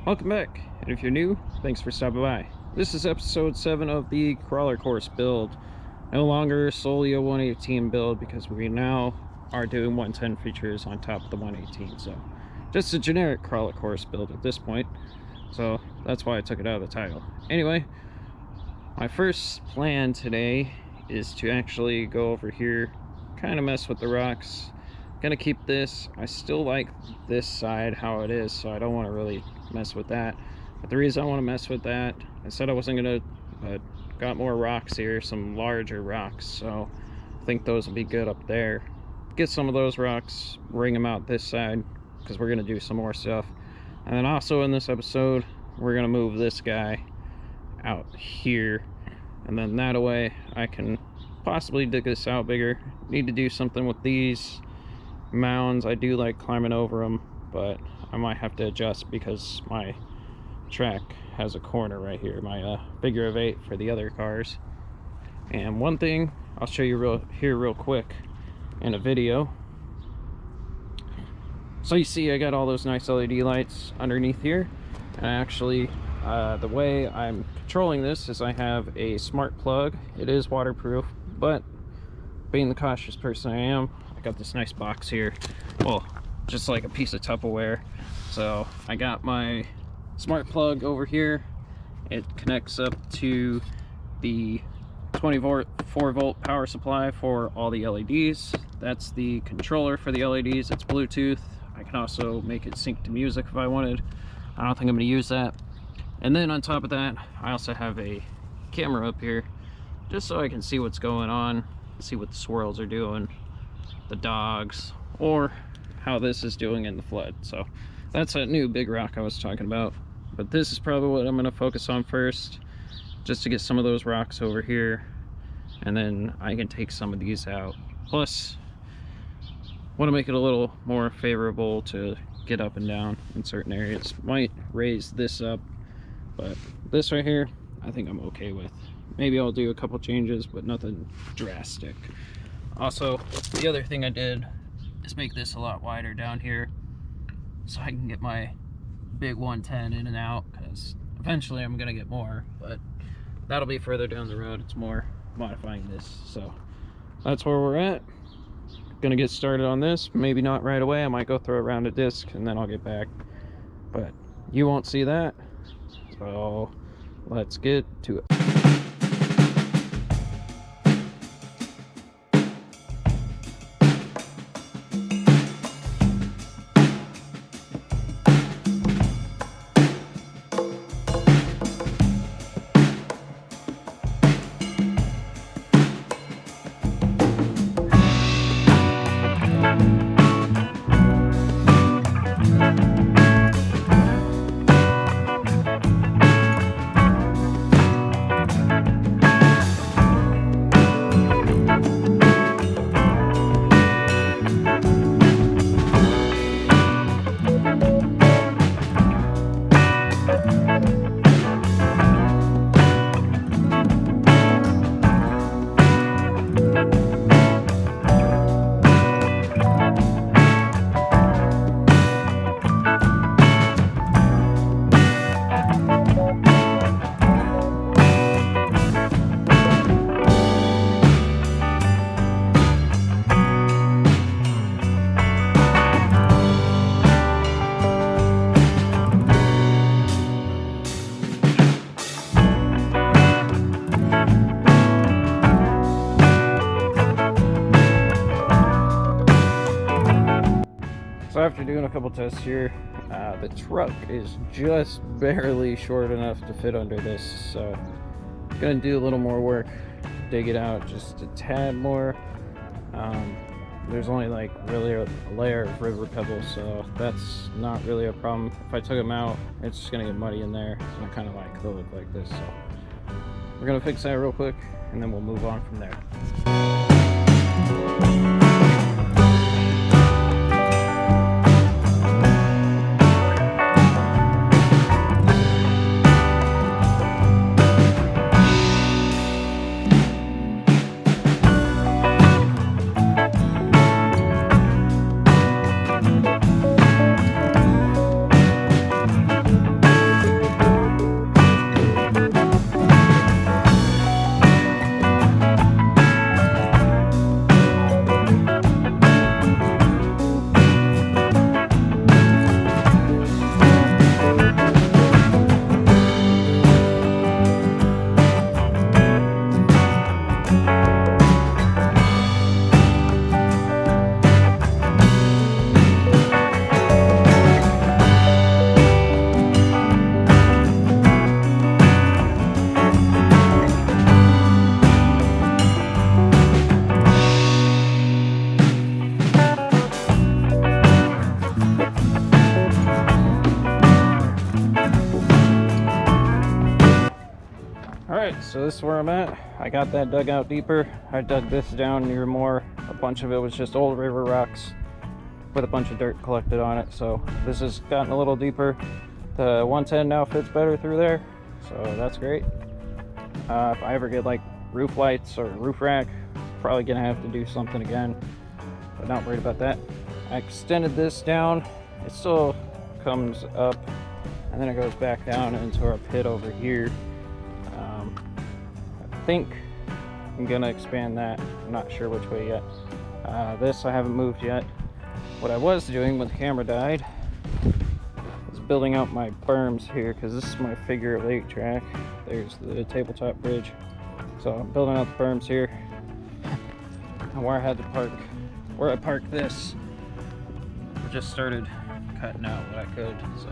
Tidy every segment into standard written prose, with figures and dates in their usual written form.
Welcome back, and if you're new, thanks for stopping by. This is episode 7 of the crawler course build. No longer solely a 118 build because we now are doing 110 features on top of the 118. So just a generic crawler course build at this point. So that's why I took it out of the title. Anyway, my first plan today is to actually go over here, kind of mess with the rocks. Gonna keep this. I still like this side how it is, so I don't want to really mess with that. But the reason I want to mess with that, I said I wasn't gonna, but got more rocks here, some larger rocks, so I think those will be good up there. Get some of those rocks, bring them out this side, because we're gonna do some more stuff. And then also in this episode, we're gonna move this guy out here, and then that way I can possibly dig this out bigger. Need to do something with these mounds. I do like climbing over them, but I might have to adjust because my track has a corner right here, my figure of 8 for the other cars. And one thing I'll show you real quick in a video. So you see I got all those nice LED lights underneath here, and actually the way I'm controlling this is I have a smart plug. It is waterproof, but being the cautious person I am, I got this nice box here, well, just like a piece of Tupperware. So I got my smart plug over here. It connects up to the 24 volt power supply for all the LEDs. That's the controller for the LEDs. It's Bluetooth. I can also make it sync to music if I wanted. I don't think I'm going to use that. And then on top of that, I also have a camera up here just so I can see what's going on, see what the swirls are doing, the dogs, or how this is doing in the flood. So that's that new big rock I was talking about. But this is probably what I'm going to focus on first, just to get some of those rocks over here, and then I can take some of these out. Plus, want to make it a little more favorable to get up and down in certain areas. Might raise this up, but this right here, I think I'm okay with. Maybe I'll do a couple changes, but nothing drastic. Also, the other thing I did is make this a lot wider down here so I can get my big 110 in and out, because eventually I'm gonna get more, but that'll be further down the road. It's more modifying this. So that's where we're at. Gonna get started on this. Maybe not right away. I might go throw around a disc and then I'll get back, but you won't see that. So let's get to it. So after doing a couple tests here, the truck is just barely short enough to fit under this. So I'm gonna do a little more work, dig it out just a tad more. There's only like really a layer of river pebbles, so that's not really a problem. If I took them out, it's just gonna get muddy in there, and I kind of like they'll look like this. So we're gonna fix that real quick, and then we'll move on from there. Alright, so this is where I'm at. I got that dug out deeper. I dug this down near more. A bunch of it was just old river rocks with a bunch of dirt collected on it. So this has gotten a little deeper. The 110 now fits better through there, so that's great. If I ever get like roof lights or roof rack, probably gonna have to do something again, but not worried about that. I extended this down. It still comes up and then it goes back down into our pit over here. I think I'm gonna expand that. I'm not sure which way yet. This I haven't moved yet. What I was doing when the camera died was building out my berms here, because this is my figure 8 track. There's the tabletop bridge. So I'm building out the berms here. And where I had to park, where I parked this, I just started cutting out what I could. So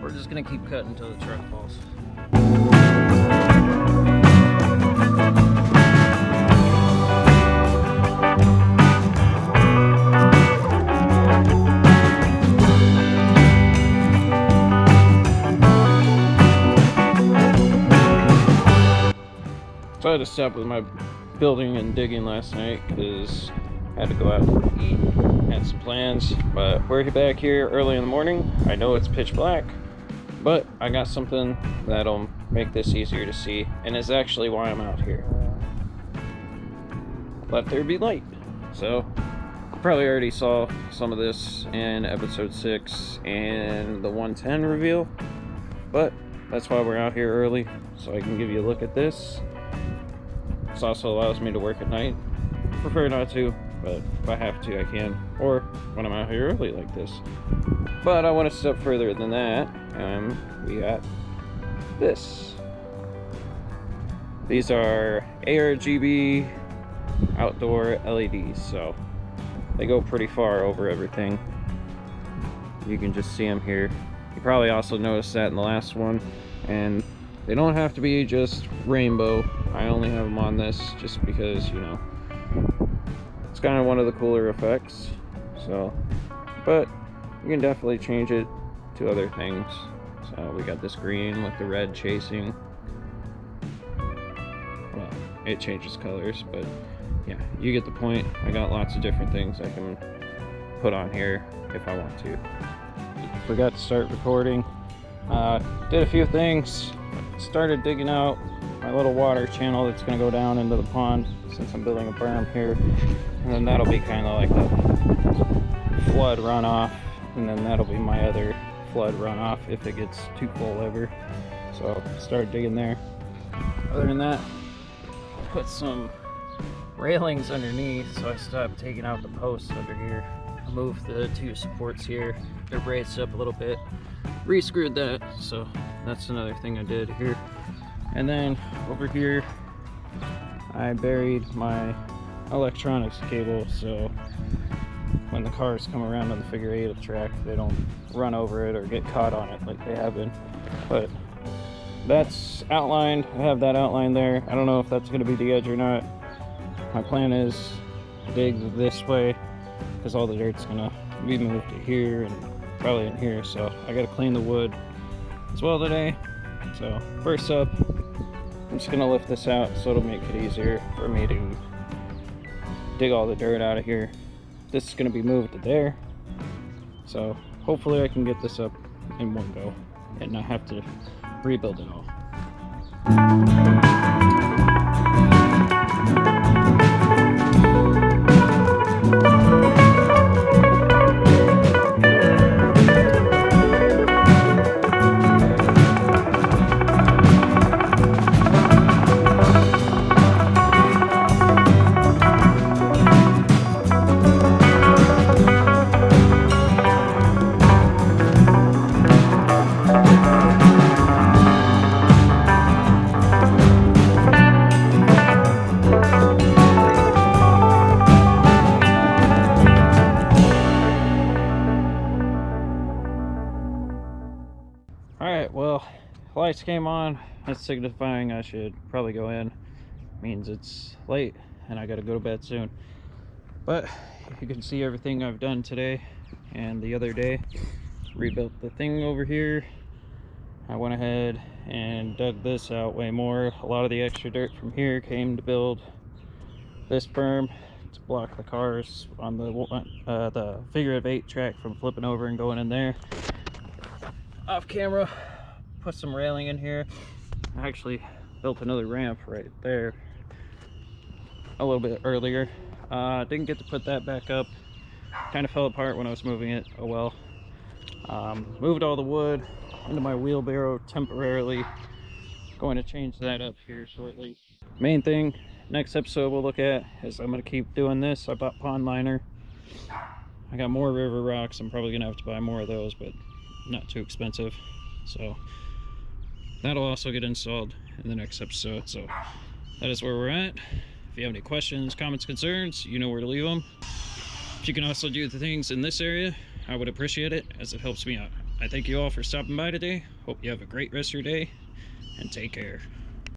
we're just gonna keep cutting until the truck falls. So I had to stop with my building and digging last night because I had to go out and eat, had some plans, but we're back here early in the morning. I know it's pitch black, but I got something that'll make this easier to see, and is actually why I'm out here. Let there be light. So you probably already saw some of this in episode 6 and the 110 reveal, but that's why we're out here early, so I can give you a look at this. This also allows me to work at night. Prefer not to, but if I have to, I can. Or when I'm out here early like this. But I want to step further than that, and we got this. These are ARGB outdoor LEDs, so they go pretty far over everything. You can just see them here. You probably also noticed that in the last one, and they don't have to be just rainbow. I only have them on this just because, you know, it's kind of one of the cooler effects. So, but you can definitely change it to other things. So we got this green with the red chasing. Well, it changes colors, but yeah, you get the point. I got lots of different things I can put on here if I want to. Forgot to start recording. Did a few things. Started digging out my little water channel that's going to go down into the pond, since I'm building a berm here, and then that'll be kind of like the flood runoff, and then that'll be my other flood runoff if it gets too full ever. So start digging there. Other than that, put some railings underneath, so I stopped taking out the posts under here. I moved the 2 supports here. They're braced up a little bit. Re-screwed that, so that's another thing I did here. And then over here I buried my electronics cable, so when the cars come around on the figure 8 track, they don't run over it or get caught on it like they have been. But that's outlined. I have that outlined there. I don't know if that's going to be the edge or not. My plan is to dig this way, because all the dirt's going to be moved to here and probably in here, so I got to clean the wood as well today. So first up, I'm just going to lift this out so it'll make it easier for me to dig all the dirt out of here. This is going to be moved to there, so hopefully I can get this up in one go and not have to rebuild it all. Alright, well, lights came on. That's signifying I should probably go in. Means it's late and I gotta go to bed soon. But you can see everything I've done today and the other day. Rebuilt the thing over here. I went ahead and dug this out way more. A lot of the extra dirt from here came to build this berm to block the cars on the figure of 8 track from flipping over and going in there. Off camera, put some railing in here. I actually built another ramp right there a little bit earlier. Didn't get to put that back up. Kind of fell apart when I was moving it. Oh well. Moved all the wood into my wheelbarrow temporarily. Going to change that up here shortly. Main thing next episode we'll look at is I'm going to keep doing this. I bought pond liner. I got more river rocks. I'm probably going to have to buy more of those, but not too expensive. So that'll also get installed in the next episode. So that is where we're at. If you have any questions, comments, concerns, you know where to leave them. If you can also do the things in this area, I would appreciate it, as it helps me out. I thank you all for stopping by today. Hope you have a great rest of your day, and take care.